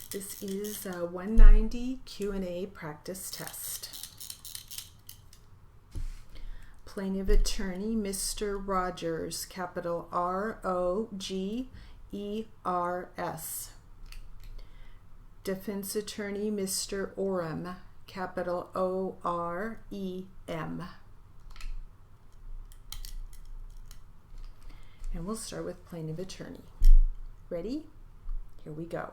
This is a 190 Q&A practice test. Plaintiff attorney, Mr. Rogers, capital R-O-G-E-R-S. Defense attorney, Mr. Orem, capital O-R-E-M. And we'll start with plaintiff attorney. Ready? Here we go.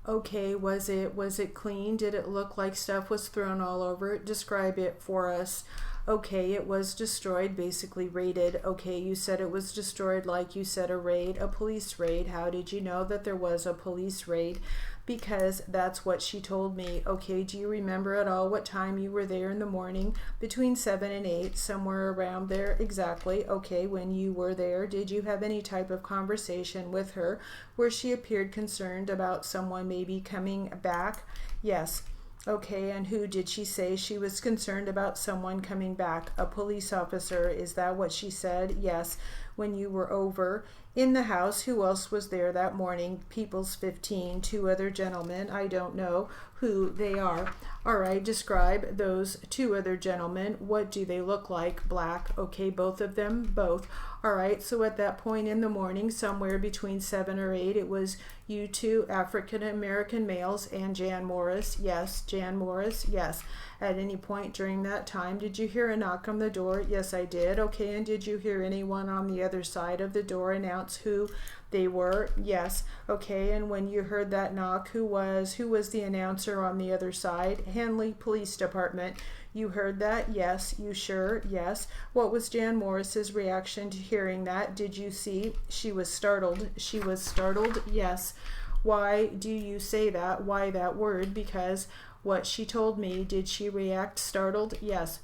Okay, was it clean? Did it look like stuff was thrown all over it? Describe it for us. Okay, it was destroyed, basically raided. Okay, you said it was destroyed like you said a raid, a police raid. How did you know that there was a police raid? Because that's what she told me. Okay, do you remember at all what time you were there in the morning? Between 7 and 8, somewhere around there. Exactly. Okay, when you were there, did you have any type of conversation with her where she appeared concerned about someone maybe coming back? Yes. Okay, and who did she say she was concerned about someone coming back? A police officer. Is that what she said? Yes. When you were over in the house, who else was there that morning? People's 15, 2 other gentlemen. I don't know who they are. All right, describe those 2 other gentlemen. What do they look like? Black. Okay, both of them? Both. All right, so at that point in the morning, somewhere between 7 or 8, it was you 2 African-American males and Jan Morris. Yes. Jan Morris. Yes. At any point during that time, did you hear a knock on the door? Yes, I did. Okay, and did you hear anyone on the other side of the door announce who they were? Yes. Okay, and when you heard that knock, who was the announcer on the other side? Henley Police Department. You heard that? Yes. You sure? Yes. What was Jan Morris's reaction to hearing that? Did you see? She was startled. She was startled? Yes. Why do you say that? Why that word? Because what she told me. Did she react startled? Yes.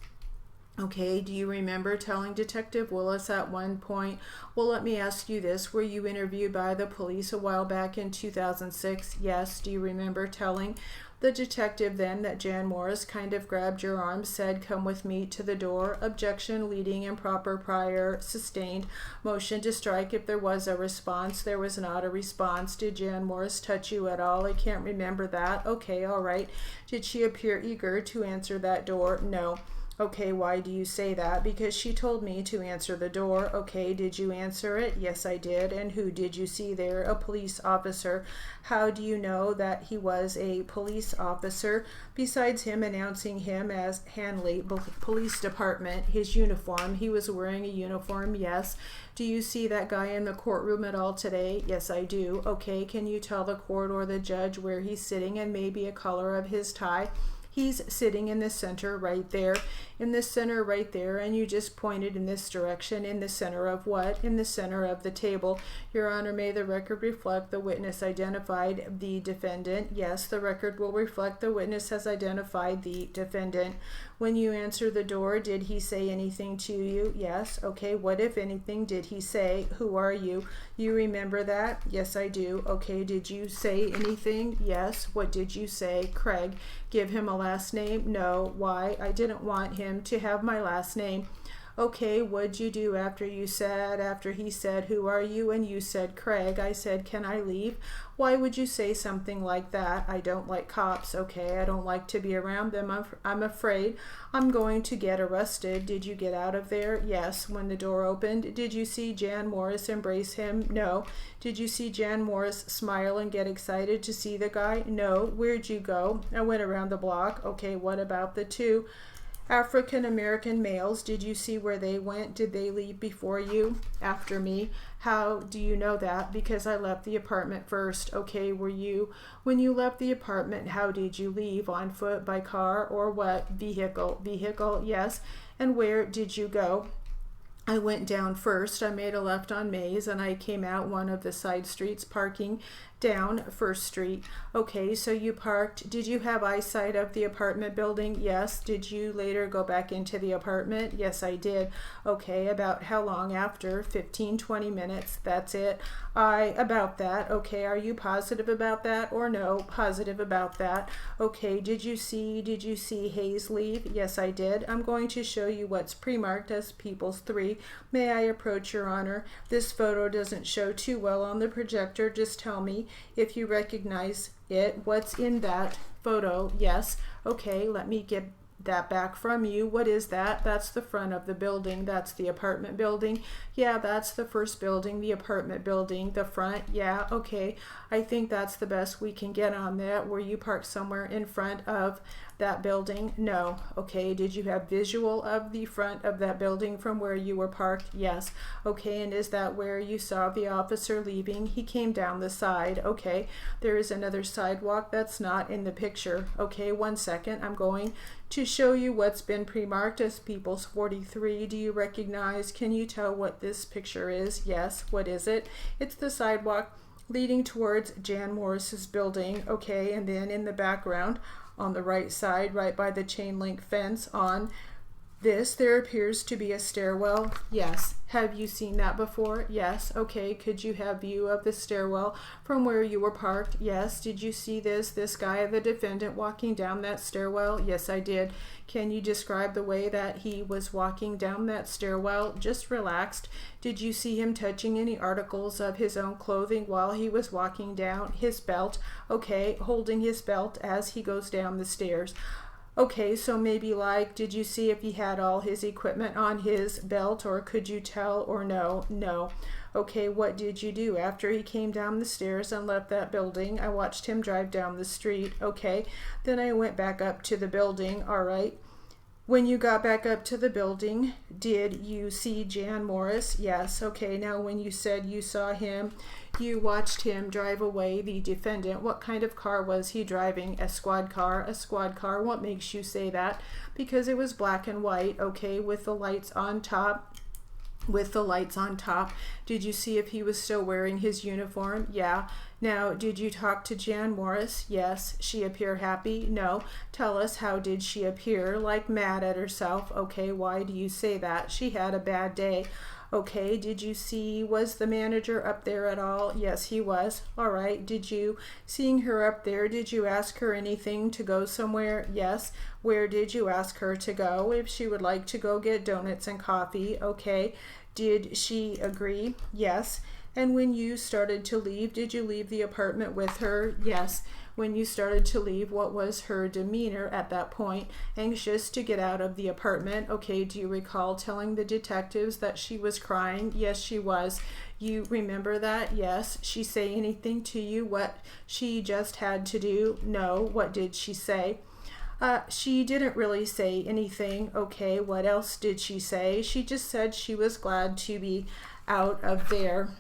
Okay, do you remember telling Detective Willis at one point? Well, let me ask you this. Were you interviewed by the police a while back in 2006? Yes. Do you remember telling the detective then that Jan Morris kind of grabbed your arm, said, "Come with me to the door"? Objection, leading improper prior, sustained. Motion to strike if there was a response. There was not a response. Did Jan Morris touch you at all? I can't remember that. Okay, all right. Did she appear eager to answer that door? No. Okay, why do you say that? Because she told me to answer the door. Okay, did you answer it? Yes, I did. And who did you see there? A police officer. How do you know that he was a police officer? Besides him announcing him as Henley Police Department, his uniform. He was wearing a uniform, yes. Do you see that guy in the courtroom at all today? Yes, I do. Okay, can you tell the court or the judge where he's sitting and maybe a color of his tie? He's sitting in the center right there, in the center right there, and you just pointed in this direction. In the center of what? In the center of the table. Your Honor, may the record reflect the witness identified the defendant? Yes, the record will reflect the witness has identified the defendant. When you answer the door, did he say anything to you? Yes. Okay, what, if anything, did he say? Who are you? You remember that? Yes, I do. Okay, did you say anything? Yes. What did you say? Craig. Give him a last name? No. Why? I didn't want him to have my last name. Okay, what'd you do after he said, who are you? And you said, Craig. I said, can I leave? Why would you say something like that? I don't like cops. Okay, I don't like to be around them. I'm afraid I'm going to get arrested. Did you get out of there? Yes. When the door opened, did you see Jan Morris embrace him? No. Did you see Jan Morris smile and get excited to see the guy? No. Where'd you go? I went around the block. Okay, what about the 2 African-American males? Did you see where they went? Did they leave before you? After me? How do you know that? Because I left the apartment first. Okay, when you left the apartment, how did you leave? On foot, by car, or what? Vehicle. Vehicle, yes. And where did you go? I went down first. I made a left on Mays and I came out one of the side streets, parking down First Street. Okay, so you parked. Did you have eyesight of the apartment building? Yes. Did you later go back into the apartment? Yes, I did. Okay, about how long after? 15, 20 minutes. That's it. About that. Okay, are you positive about that or no? Positive about that. Okay, did you see Hayes leave? Yes, I did. I'm going to show you what's pre-marked as Peoples 3. May I approach, Your Honor? This photo doesn't show too well on the projector. Just tell me if you recognize it. What's in that photo? Yes. Okay, let me get that back from you. What is that? That's the front of the building. That's the apartment building. Yeah, that's the first building, the apartment building, the front. Yeah, okay. I think that's the best we can get on that. Were you parked somewhere in front of that building? No. Okay, did you have visual of the front of that building from where you were parked? Yes. Okay, and is that where you saw the officer leaving? He came down the side. Okay, there is another sidewalk that's not in the picture. Okay, 1 second. I'm going to show you what's been pre-marked as Peoples 43. Do you recognize? Can you tell what this picture is? Yes. What is it? It's the sidewalk leading towards Jan Morris's building. Okay, and then in the background on the right side, right by the chain link fence on this, there appears to be a stairwell. Yes. Have you seen that before? Yes. Okay. Could you have view of the stairwell from where you were parked? Yes. Did you see this guy, the defendant, walking down that stairwell? Yes, I did. Can you describe the way that he was walking down that stairwell? Just relaxed. Did you see him touching any articles of his own clothing while he was walking down? His belt. Okay. Holding his belt as he goes down the stairs. Okay, so maybe like, did you see if he had all his equipment on his belt, or could you tell, or no? No. Okay, what did you do after he came down the stairs and left that building? I watched him drive down the street. Okay, then I went back up to the building. All right. When you got back up to the building, did you see Jan Morris? Yes. Okay, now when you said you saw him, you watched him drive away, the defendant. What kind of car was he driving? A squad car. A squad car. What makes you say that? Because it was black and white, okay, with the lights on top. With the lights on top. Did you see if he was still wearing his uniform? Yeah. Now, did you talk to Jan Morris? Yes. She appear happy? No. Tell us, how did she appear? Like mad at herself. Okay, why do you say that? She had a bad day. Okay, did you see, was the manager up there at all? Yes, he was. All right, did you, seeing her up there, did you ask her anything to go somewhere? Yes. Where did you ask her to go? If she would like to go get donuts and coffee. Okay. Did she agree? Yes. And when you started to leave, did you leave the apartment with her? Yes. When you started to leave, what was her demeanor at that point? Anxious to get out of the apartment. Okay, do you recall telling the detectives that she was crying? Yes, she was. You remember that? Yes. She say anything to you what she just had to do? No. What did she say? She didn't really say anything. Okay, what else did she say? She just said she was glad to be out of there.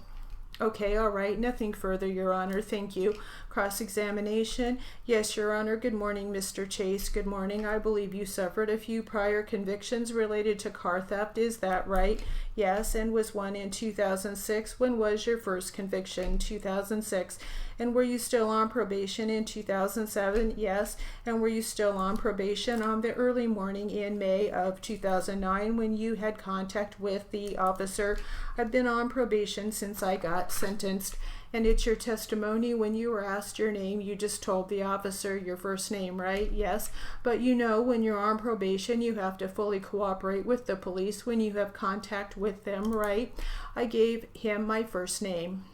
Okay, all right, nothing further, Your Honor. Thank you. Cross-examination. Yes, Your Honor. Good morning, Mr. Chase. Good morning. I believe you suffered a few prior convictions related to car theft. Is that right? Yes, and was one in 2006. When was your first conviction? 2006. And were you still on probation in 2007? Yes. And were you still on probation on the early morning in May of 2009 when you had contact with the officer? I've been on probation since I got sentenced. And it's your testimony when you were asked your name, you just told the officer your first name, right? Yes. But you know, when you're on probation, you have to fully cooperate with the police when you have contact with them, right? I gave him my first name.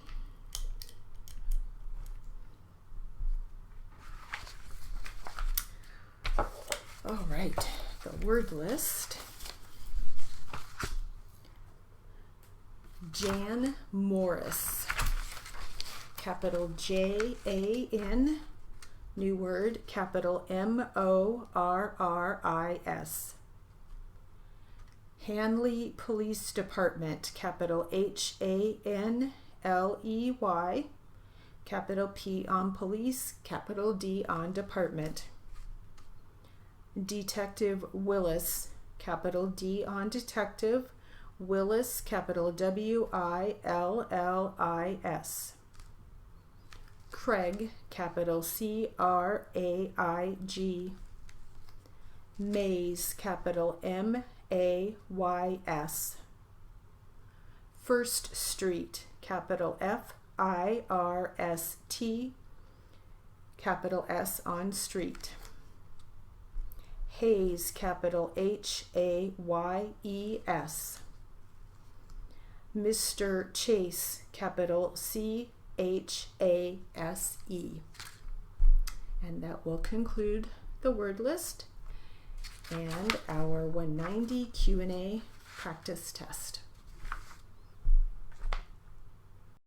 All right, the word list. Jan Morris. Capital Jan, new word, capital Morris. Hanley Police Department, capital Hanley, capital P on police, capital D on department. Detective Willis, capital D on detective, Willis, capital Willis. Craig, capital Craig. Mays, capital Mays. First Street, capital IRST, capital S on street. Hayes, capital HAYES. Mr. Chase, capital CHASE. And that will conclude the word list and our 190 Q&A practice test.